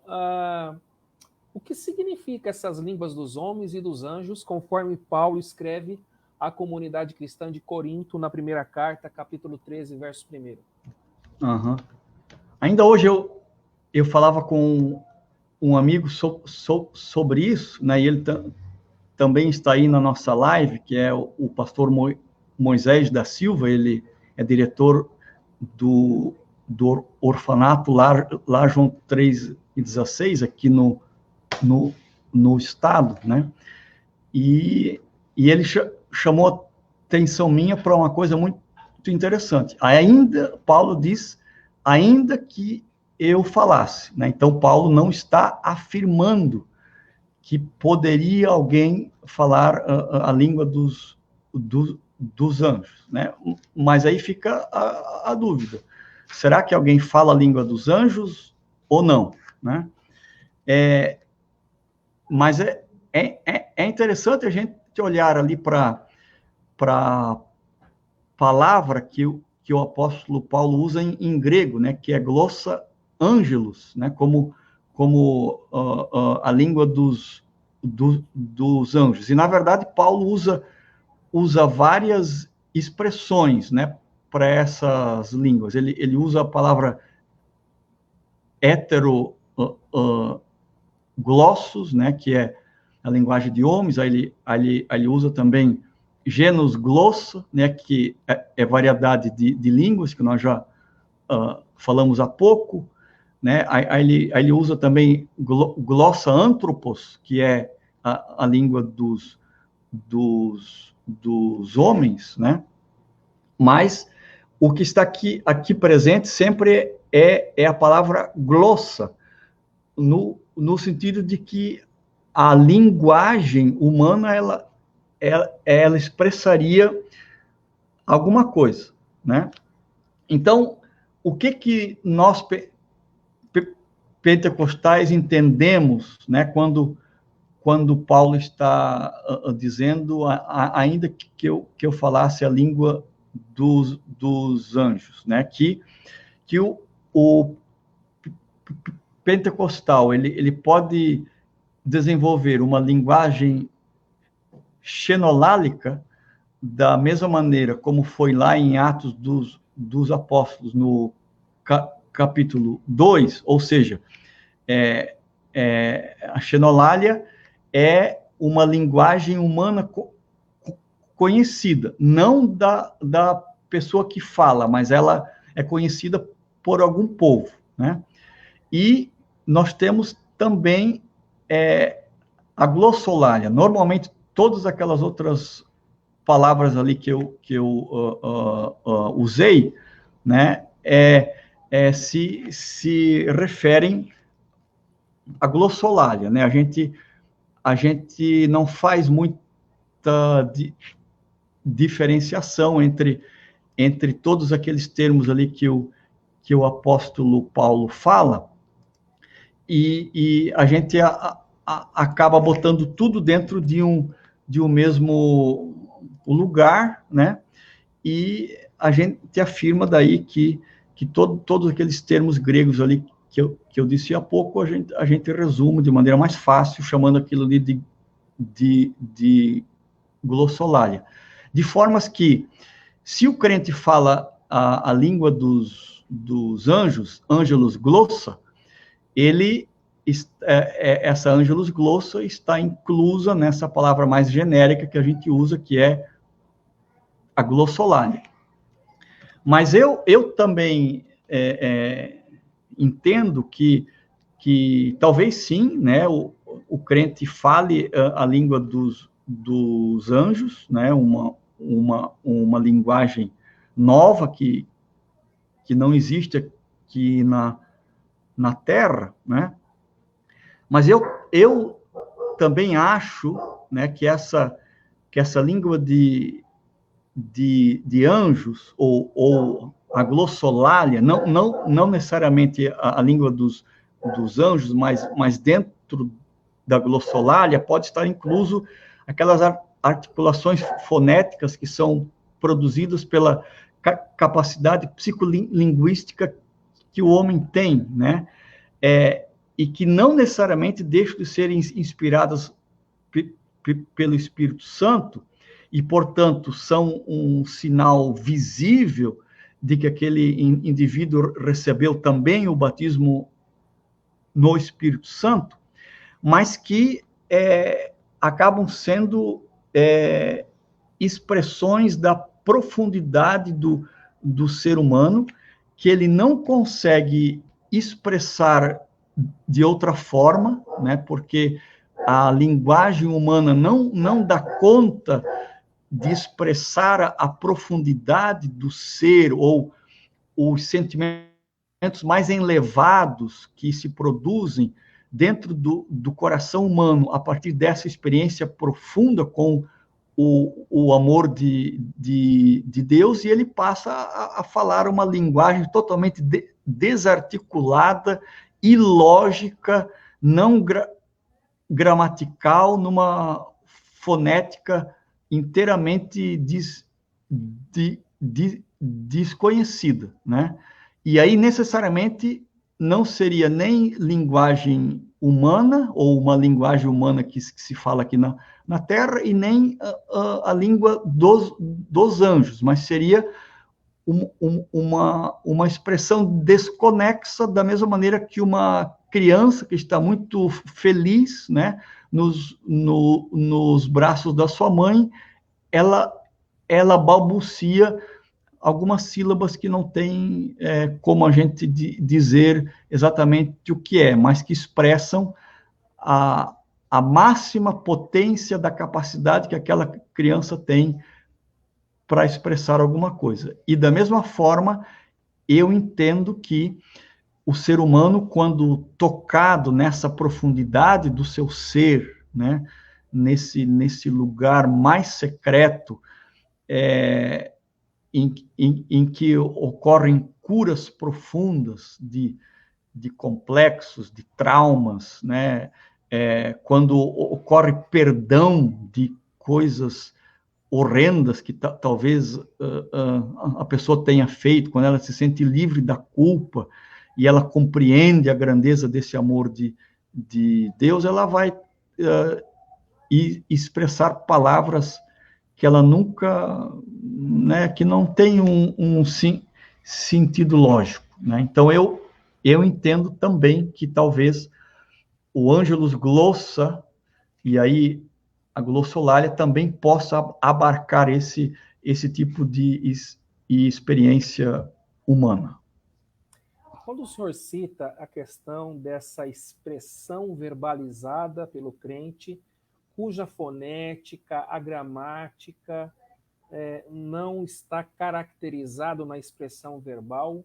o que significa essas línguas dos homens e dos anjos, conforme Paulo escreve à comunidade cristã de Corinto, na primeira carta, capítulo 13, verso 1? Uhum. Ainda hoje eu falava com um amigo sobre isso, né? E ele também está aí na nossa live, que é o pastor Moisés da Silva. Ele é diretor do orfanato lá João 3,16, aqui no estado, né? E ele chamou a atenção minha para uma coisa muito interessante. Paulo diz, ainda que eu falasse, né? Então, Paulo não está afirmando que poderia alguém falar a língua dos anjos, né? Mas aí fica a dúvida. Será que alguém fala a língua dos anjos ou não, né? Mas é interessante a gente olhar ali para a palavra que o apóstolo Paulo usa em grego, né? Que é glossa angelos, né? Como a língua dos anjos. E, na verdade, Paulo usa várias expressões, né, para essas línguas. Ele usa a palavra heteroglossos, né, que é a linguagem de homens. Aí ele usa também genus glossa, né, que é variedade de línguas, que nós já falamos há pouco, né? Aí ele usa também glossa anthropos, que é a língua dos homens, né? Mas o que está aqui presente sempre é a palavra glossa, no sentido de que a linguagem humana, ela expressaria alguma coisa, né? Então, o que nós pentecostais entendemos, né, quando Paulo está dizendo, ainda que eu falasse a língua dos anjos, né, que o pentecostal, ele pode desenvolver uma linguagem xenolálica, da mesma maneira como foi lá em Atos dos Apóstolos, no capítulo 2, ou seja, a xenolalia é uma linguagem humana conhecida, não da pessoa que fala, mas ela é conhecida por algum povo, né? E nós temos também a glossolalia. Normalmente, todas aquelas outras palavras ali que eu usei, né, se referem à glossolalia, né? A gente não faz muita diferenciação entre todos aqueles termos ali que o apóstolo Paulo fala, e a gente acaba botando tudo dentro de um mesmo lugar, né? E a gente afirma daí que todos aqueles termos gregos ali que eu disse há pouco, a gente resume de maneira mais fácil, chamando aquilo ali de glossolalia. De formas que, se o crente fala a língua dos anjos, angelus glossa, essa angelus glossa está inclusa nessa palavra mais genérica que a gente usa, que é a glossolalia. Mas eu também entendo que talvez sim, né, o crente fale a língua dos anjos, né, uma linguagem nova que não existe aqui na Terra, né? Mas eu também acho, né, que essa língua de anjos, ou a glossolalia, não necessariamente a língua dos anjos, mas dentro da glossolalia pode estar incluso aquelas articulações fonéticas que são produzidas pela capacidade psicolinguística que o homem tem, né? E que não necessariamente deixam de serem inspiradas pelo Espírito Santo, e, portanto, são um sinal visível de que aquele indivíduo recebeu também o batismo no Espírito Santo, mas que acabam sendo expressões da profundidade do ser humano, que ele não consegue expressar de outra forma, né? Porque a linguagem humana não dá conta de expressar a profundidade do ser, ou os sentimentos mais elevados que se produzem dentro do coração humano a partir dessa experiência profunda com o amor de Deus, e ele passa a falar uma linguagem totalmente desarticulada, ilógica, não gramatical, numa fonética inteiramente desconhecida, né? E aí, necessariamente, não seria nem linguagem humana, ou uma linguagem humana que se fala aqui na Terra, e nem a língua dos anjos, mas seria uma expressão desconexa, da mesma maneira que uma criança que está muito feliz, né, nos braços da sua mãe, ela balbucia algumas sílabas que não tem como a gente dizer exatamente o que é, mas que expressam a máxima potência da capacidade que aquela criança tem para expressar alguma coisa. E da mesma forma, eu entendo que o ser humano, quando tocado nessa profundidade do seu ser, né? Nesse lugar mais secreto, em que ocorrem curas profundas de complexos, de traumas, né? Quando ocorre perdão de coisas horrendas que talvez a pessoa tenha feito, quando ela se sente livre da culpa e ela compreende a grandeza desse amor de Deus, ela vai expressar palavras que ela nunca, né, que não tem sentido lógico, né? Então eu entendo também que talvez o Ângelus Glossa, e aí a glossolalia também possa abarcar esse tipo de experiência humana. Quando o senhor cita a questão dessa expressão verbalizada pelo crente, cuja fonética, a gramática não está caracterizado na expressão verbal,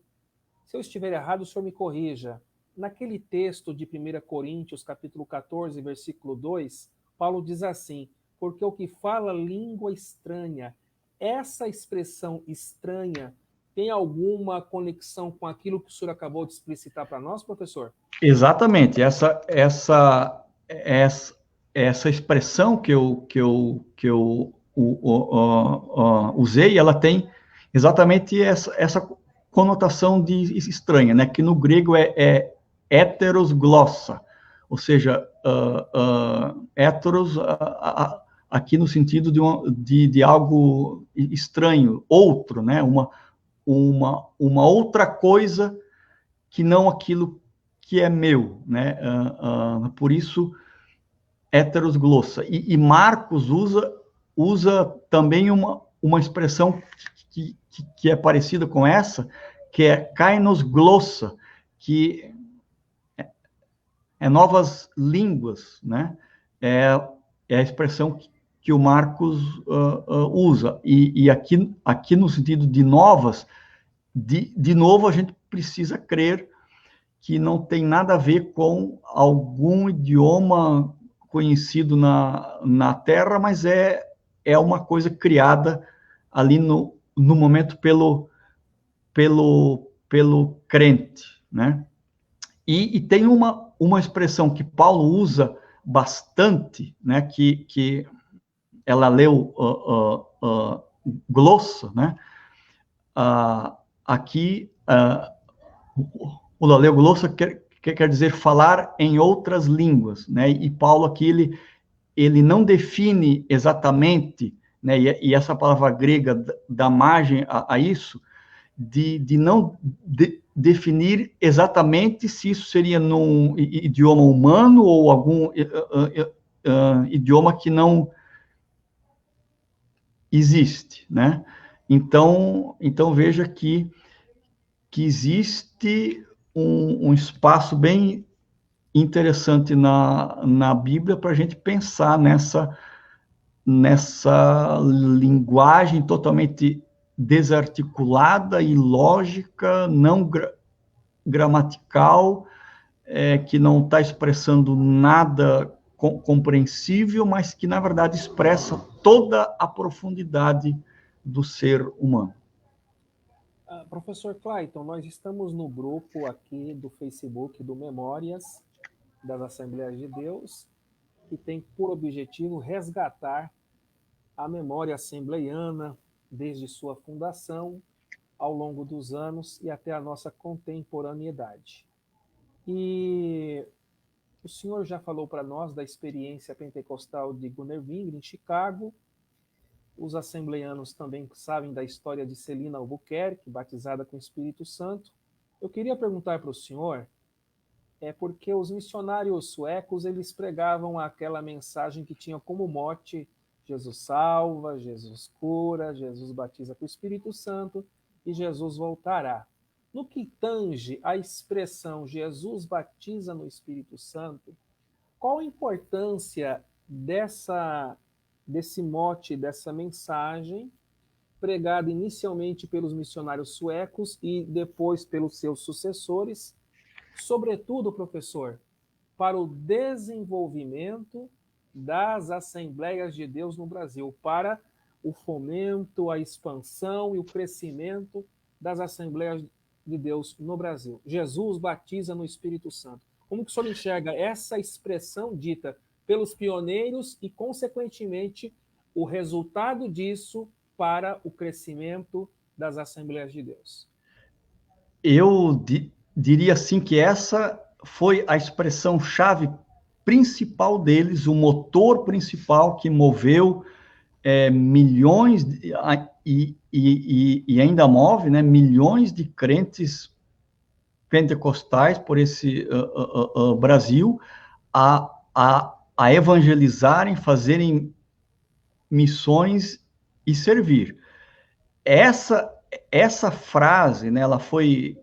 se eu estiver errado, o senhor me corrija. Naquele texto de 1 Coríntios, capítulo 14, versículo 2, Paulo diz assim: porque o que fala língua estranha, essa expressão estranha tem alguma conexão com aquilo que o senhor acabou de explicitar para nós, professor? Exatamente. Essa expressão que eu usei, ela tem exatamente essa conotação de estranha, né? Que no grego é heteros glossa, ou seja, heteros aqui no sentido de algo estranho, outro, né? Uma outra coisa que não aquilo que é meu, né? Por isso, heteros glossa. E Marcos usa também uma expressão que é parecida com essa, que é kainos glossa, que é novas línguas, né? É a expressão que o Marcos usa. E aqui no sentido de novas, de novo, a gente precisa crer que não tem nada a ver com algum idioma conhecido na Terra, mas é uma coisa criada ali no momento pelo crente, né? E tem uma expressão que Paulo usa bastante, né? Que ela leu glossa, né? Aqui o laleuglosса quer dizer falar em outras línguas, né? E Paulo aqui ele não define exatamente, né? E essa palavra grega dá margem a isso de não definir exatamente se isso seria num idioma humano ou algum idioma que não existe, né? Então veja que existe um espaço bem interessante na Bíblia para a gente pensar nessa linguagem totalmente desarticulada, ilógica, não gramatical, que não está expressando nada compreensível, mas que, na verdade, expressa toda a profundidade do ser humano. Professor Clayton, nós estamos no grupo aqui do Facebook do Memórias das Assembleias de Deus, que tem por objetivo resgatar a memória assembleiana desde sua fundação, ao longo dos anos e até a nossa contemporaneidade. E o senhor já falou para nós da experiência pentecostal de Gunner Wingre em Chicago. Os assembleianos também sabem da história de Celina Albuquerque, batizada com o Espírito Santo. Eu queria perguntar para o senhor, porque os missionários suecos, eles pregavam aquela mensagem que tinha como mote Jesus salva, Jesus cura, Jesus batiza com o Espírito Santo e Jesus voltará. No que tange a expressão Jesus batiza no Espírito Santo, qual a importância desse mote, dessa mensagem, pregada inicialmente pelos missionários suecos e depois pelos seus sucessores, sobretudo, professor, para o desenvolvimento das Assembleias de Deus no Brasil, para o fomento, a expansão e o crescimento das Assembleias de Deus no Brasil. Jesus batiza no Espírito Santo. Como que o senhor enxerga essa expressão dita pelos pioneiros e, consequentemente, o resultado disso para o crescimento das Assembleias de Deus? Eu diria assim que essa foi a expressão-chave principal deles, o motor principal que moveu milhões, e ainda move, né, milhões de crentes pentecostais por esse Brasil a evangelizarem, fazerem missões e servir. Essa frase, né, ela foi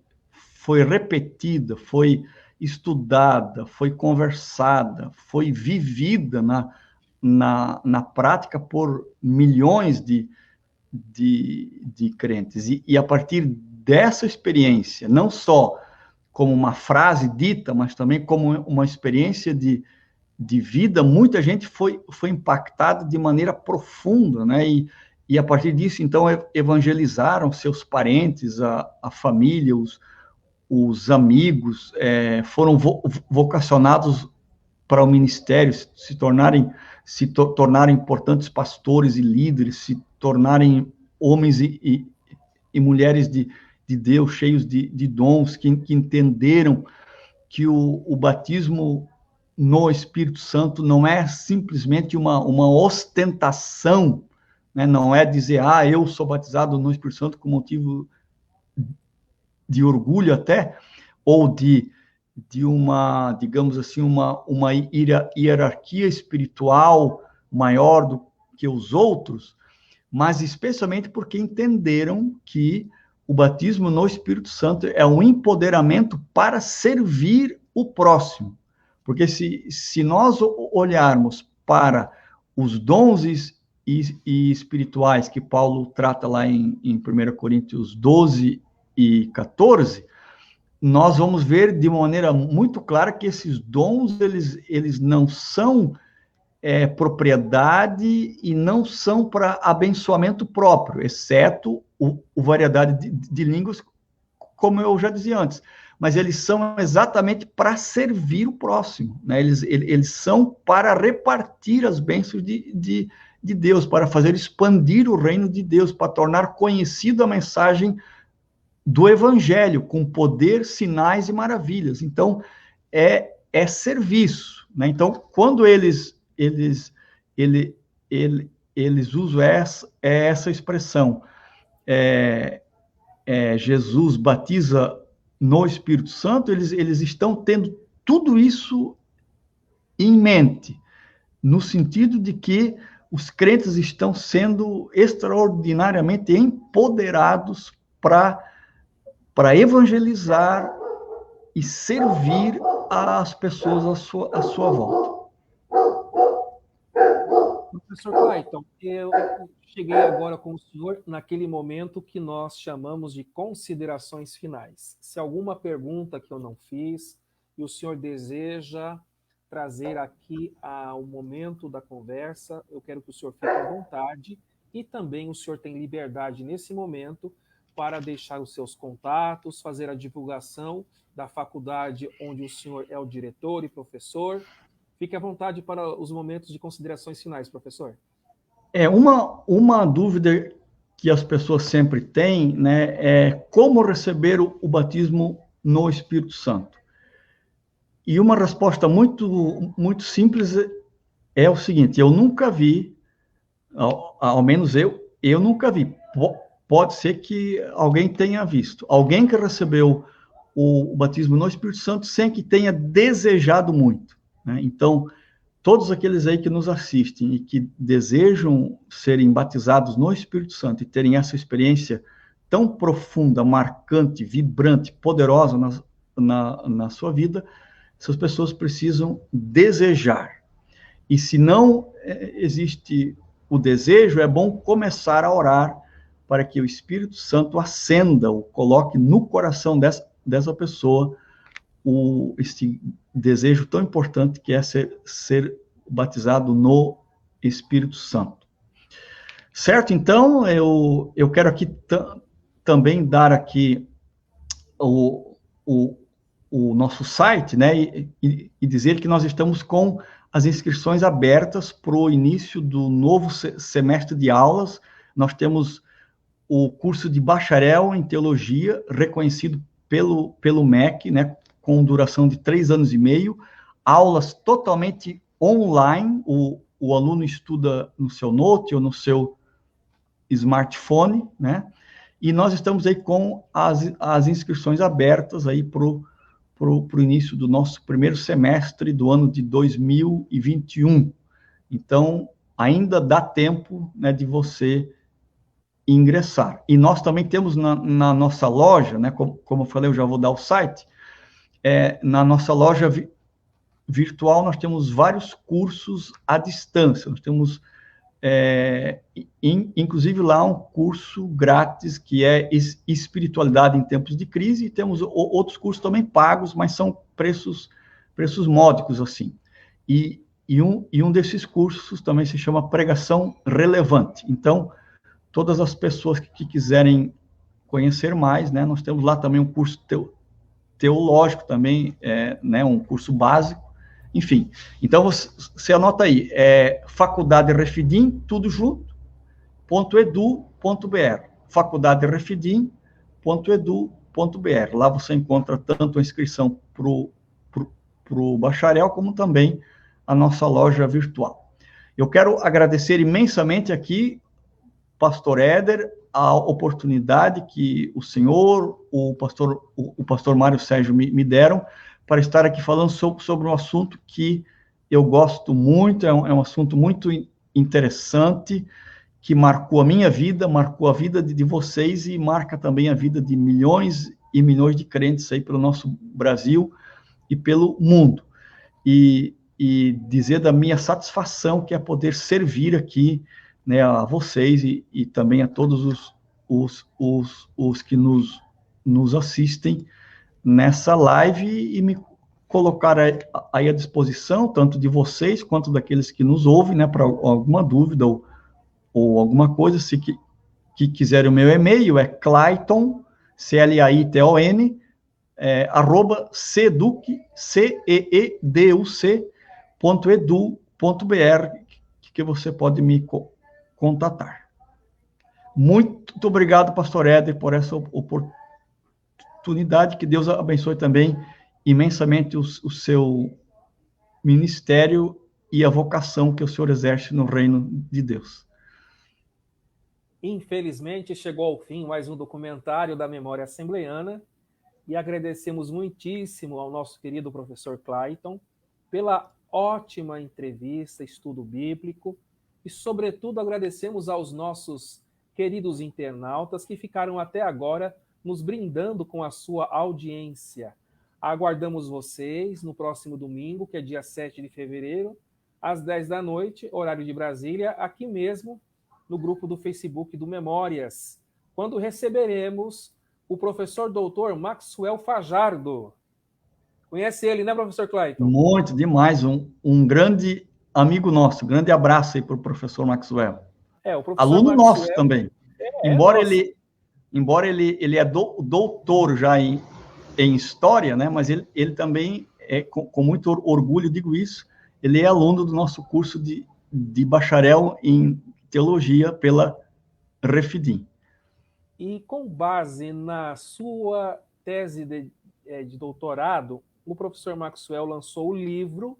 repetida, foi estudada, foi conversada, foi vivida na prática por milhões de crentes. E a partir dessa experiência, não só como uma frase dita, mas também como uma experiência de vida, muita gente foi impactada de maneira profunda, né? E a partir disso, então, evangelizaram seus parentes, a família, os amigos, foram vocacionados para o ministério, se tornarem importantes pastores e líderes, se tornarem homens e mulheres de Deus, cheios de dons, que entenderam que o batismo no Espírito Santo não é simplesmente uma ostentação, né? Não é dizer, eu sou batizado no Espírito Santo com motivo de orgulho até, ou de uma, digamos assim, uma hierarquia espiritual maior do que os outros, mas especialmente porque entenderam que o batismo no Espírito Santo é um empoderamento para servir o próximo. Porque se nós olharmos para os dons e espirituais que Paulo trata lá em 1 Coríntios 12 e 14, nós vamos ver de uma maneira muito clara que esses dons, eles não são propriedade e não são para abençoamento próprio, exceto a variedade de línguas, como eu já dizia antes. Mas eles são exatamente para servir o próximo, né? Eles são para repartir as bênçãos de Deus, para fazer expandir o reino de Deus, para tornar conhecida a mensagem do Evangelho, com poder, sinais e maravilhas. Então, é serviço, né? Então, quando eles usam essa expressão, Jesus batiza no Espírito Santo, eles estão tendo tudo isso em mente, no sentido de que os crentes estão sendo extraordinariamente empoderados para evangelizar e servir as pessoas à sua volta. Professor Clayton, eu cheguei agora com o senhor naquele momento que nós chamamos de considerações finais. Se alguma pergunta que eu não fiz e o senhor deseja trazer aqui ao momento da conversa, eu quero que o senhor fique à vontade, e também o senhor tem liberdade nesse momento para deixar os seus contatos, fazer a divulgação da faculdade onde o senhor é o diretor e professor. Fique à vontade para os momentos de considerações finais, professor. Uma dúvida que as pessoas sempre têm, né, é como receber o batismo no Espírito Santo. E uma resposta muito, muito simples é o seguinte: eu nunca vi, ao menos eu nunca vi. Pode ser que alguém tenha visto. Alguém que recebeu o batismo no Espírito Santo sem que tenha desejado muito, né? Então, todos aqueles aí que nos assistem e que desejam serem batizados no Espírito Santo e terem essa experiência tão profunda, marcante, vibrante, poderosa na sua vida, essas pessoas precisam desejar. E se não existe o desejo, é bom começar a orar para que o Espírito Santo acenda, ou coloque no coração dessa pessoa esse desejo tão importante que é ser batizado no Espírito Santo. Certo? Então, eu quero aqui também dar aqui o nosso site, né, e dizer que nós estamos com as inscrições abertas para o início do novo semestre de aulas. Nós temos o curso de bacharel em teologia, reconhecido pelo MEC, né, com duração de 3 anos e meio, aulas totalmente online, o aluno estuda no seu note ou no seu smartphone, né, e nós estamos aí com as inscrições abertas aí para o início do nosso primeiro semestre do ano de 2021. Então, ainda dá tempo, né, de você ingressar. E nós também temos na nossa loja, né, como eu falei, eu já vou dar o site, na nossa loja virtual nós temos vários cursos à distância, nós temos, inclusive lá um curso grátis que é espiritualidade em tempos de crise, e temos outros cursos também pagos, mas são preços módicos, assim. E um desses cursos também se chama Pregação Relevante. Então, todas as pessoas que quiserem conhecer mais, né, nós temos lá também um curso teológico também, né, um curso básico, enfim. Então, você anota aí, Faculdade Refidim, tudo junto, .edu.br, faculdaderefidim.edu.br. Lá você encontra tanto a inscrição para o bacharel, como também a nossa loja virtual. Eu quero agradecer imensamente aqui, Pastor Éder, a oportunidade que o senhor, o pastor Mário Sérgio me deram para estar aqui falando sobre um assunto que eu gosto muito, é um assunto muito interessante, que marcou a minha vida, marcou a vida de vocês e marca também a vida de milhões e milhões de crentes aí pelo nosso Brasil e pelo mundo. E dizer da minha satisfação que é poder servir aqui, né, a vocês e também a todos os que nos assistem nessa live e me colocar aí à disposição, tanto de vocês quanto daqueles que nos ouvem, né, para alguma dúvida ou alguma coisa, se que quiserem o meu e-mail, é Clayton, CLAITON, ceeduc.edu.br, que você pode me contatar. Muito obrigado, pastor Éder, por essa oportunidade, que Deus abençoe também imensamente o seu ministério e a vocação que o senhor exerce no reino de Deus. Infelizmente, chegou ao fim mais um documentário da Memória Assembleiana, e agradecemos muitíssimo ao nosso querido professor Clayton pela ótima entrevista, estudo bíblico, e, sobretudo, agradecemos aos nossos queridos internautas que ficaram até agora nos brindando com a sua audiência. Aguardamos vocês no próximo domingo, que é dia 7 de fevereiro, às 10 da noite, horário de Brasília, aqui mesmo, no grupo do Facebook do Memórias, quando receberemos o professor doutor Maxwell Fajardo. Conhece ele, né, professor Clayton? Muito, demais. Um grande amigo nosso. Grande abraço aí para o professor Maxwell. O professor aluno Maxwell, nosso também. Embora ele é doutor já em história, né, mas ele também, com muito orgulho, digo isso, ele é aluno do nosso curso de bacharel em teologia pela Refidim. E com base na sua tese de doutorado, o professor Maxwell lançou o livro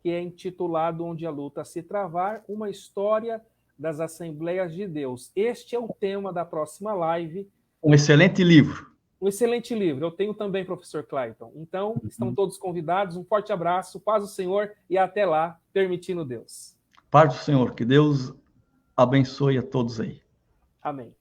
que é intitulado Onde a Luta se Travar, uma história das Assembleias de Deus. Este é o tema da próxima live. Um excelente livro. Um excelente livro. Eu tenho também, professor Clayton. Então, estão todos convidados. Um forte abraço, paz do Senhor e até lá, permitindo Deus. Paz do Senhor. Que Deus abençoe a todos aí. Amém.